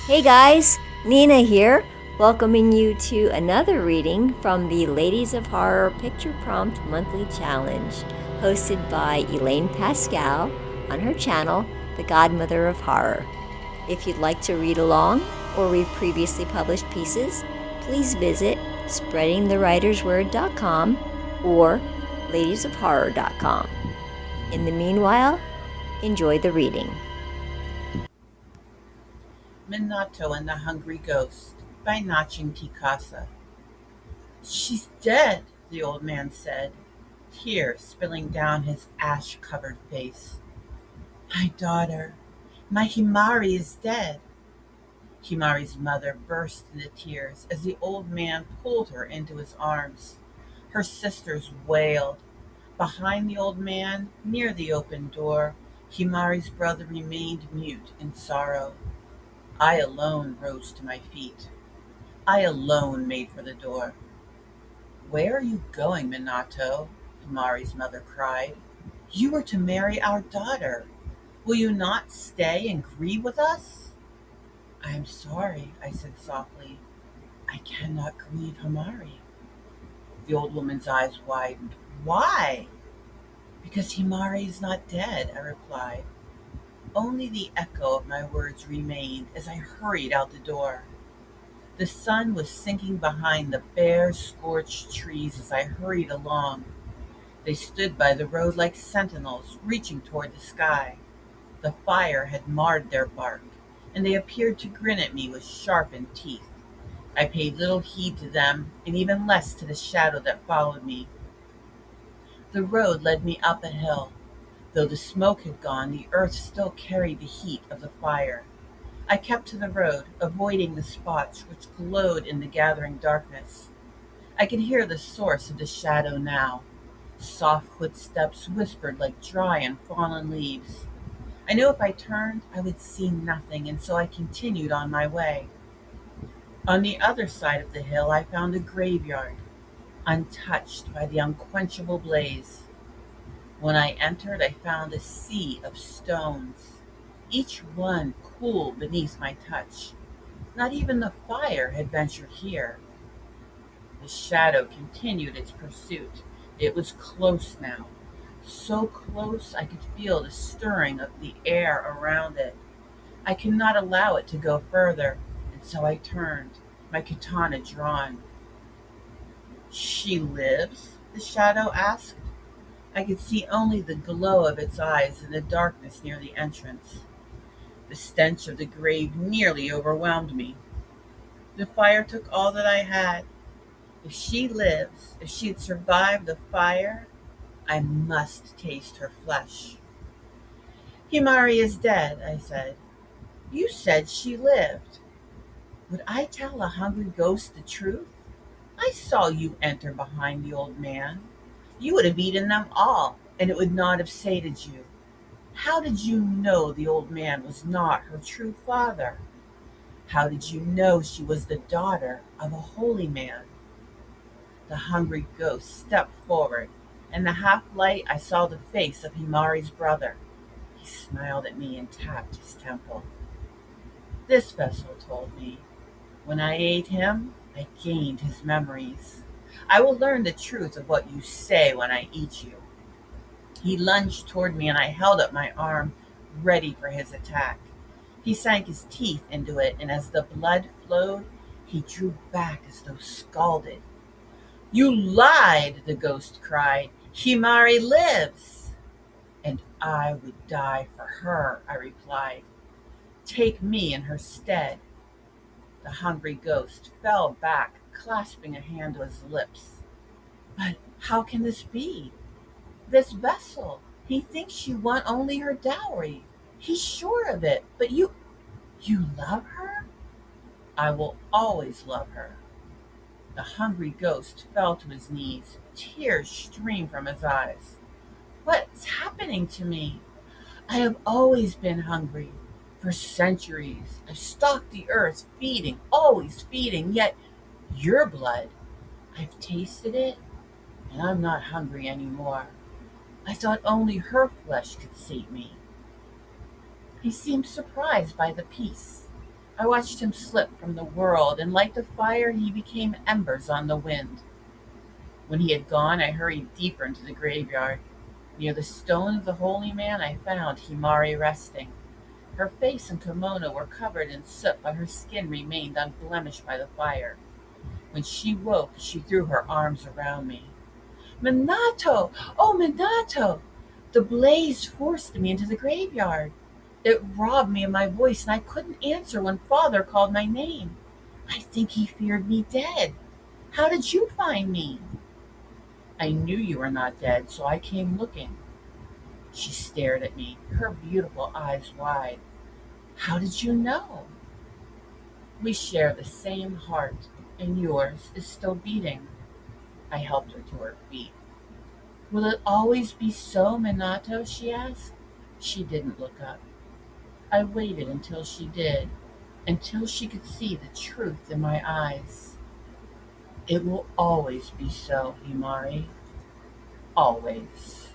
Hey guys, Nina here, welcoming you to another reading from the Ladies of Horror Picture Prompt Monthly Challenge, hosted by Elaine Pascal on her channel, The Godmother of Horror. If you'd like to read along or read previously published pieces, please visit spreadingthewritersword.com or ladiesofhorror.com. In the meanwhile, enjoy the reading. Minato and the Hungry Ghost by Naching Kassa. She's dead, the old man said, tears spilling down his ash-covered face. My daughter, my Himari is dead. Himari's mother burst into tears as the old man pulled her into his arms. Her sisters wailed. Behind the old man, near the open door, Himari's brother remained mute in sorrow. I alone rose to my feet. I alone made for the door. Where are you going, Minato? Himari's mother cried. You were to marry our daughter. Will you not stay and grieve with us? I am sorry, I said softly. I cannot grieve Himari. The old woman's eyes widened. Why? Because Himari is not dead, I replied. Only the echo of my words remained as I hurried out the door. The sun was sinking behind the bare, scorched trees as I hurried along. They stood by the road like sentinels, reaching toward the sky. The fire had marred their bark, and they appeared to grin at me with sharpened teeth. I paid little heed to them, and even less to the shadow that followed me. The road led me up a hill. Though the smoke had gone, the earth still carried the heat of the fire. I kept to the road, avoiding the spots which glowed in the gathering darkness. I could hear the source of the shadow now. Soft footsteps whispered like dry and fallen leaves. I knew if I turned, I would see nothing, and so I continued on my way. On the other side of the hill, I found a graveyard, untouched by the unquenchable blaze. When I entered, I found a sea of stones, each one cool beneath my touch. Not even the fire had ventured here. The shadow continued its pursuit. It was close now, so close I could feel the stirring of the air around it. I could not allow it to go further, and so I turned, my katana drawn. She lives? The shadow asked. I could see only the glow of its eyes in the darkness near the entrance. The stench of the grave nearly overwhelmed me. The fire took all that I had. If she lives, if she had survived the fire, I must taste her flesh. Himari is dead, I said. You said she lived. Would I tell a hungry ghost the truth? I saw you enter behind the old man. You would have eaten them all, and it would not have sated you. How did you know the old man was not her true father? How did you know she was the daughter of a holy man? The hungry ghost stepped forward. In the half light, I saw the face of Himari's brother. He smiled at me and tapped his temple. This vessel told me. When I ate him, I gained his memories. I will learn the truth of what you say when I eat you. He lunged toward me and I held up my arm, ready for his attack. He sank his teeth into it, and as the blood flowed, he drew back as though scalded. You lied, the ghost cried. Himari lives. And I would die for her, I replied. Take me in her stead. The hungry ghost fell back, clasping a hand to his lips. But how can this be? This vessel, he thinks you want only her dowry. He's sure of it, but you love her? I will always love her. The hungry ghost fell to his knees. Tears streamed from his eyes. What's happening to me? I have always been hungry. For centuries, I've stalked the earth, feeding, always feeding, yet your blood, I've tasted it, and I'm not hungry anymore. I thought only her flesh could sate me. He seemed surprised by the peace. I watched him slip from the world, and like the fire, he became embers on the wind. When he had gone, I hurried deeper into the graveyard. Near the stone of the holy man, I found Himari resting. Her face and kimono were covered in soot, but her skin remained unblemished by the fire. When she woke, she threw her arms around me. Minato! Oh, Minato! The blaze forced me into the graveyard. It robbed me of my voice, and I couldn't answer when father called my name. I think he feared me dead. How did you find me? I knew you were not dead, so I came looking. She stared at me, her beautiful eyes wide. How did you know? We share the same heart, and yours is still beating. I helped her to her feet. Will it always be so, Minato? She asked. She didn't look up. I waited until she did, until she could see the truth in my eyes. It will always be so, Himari. Always.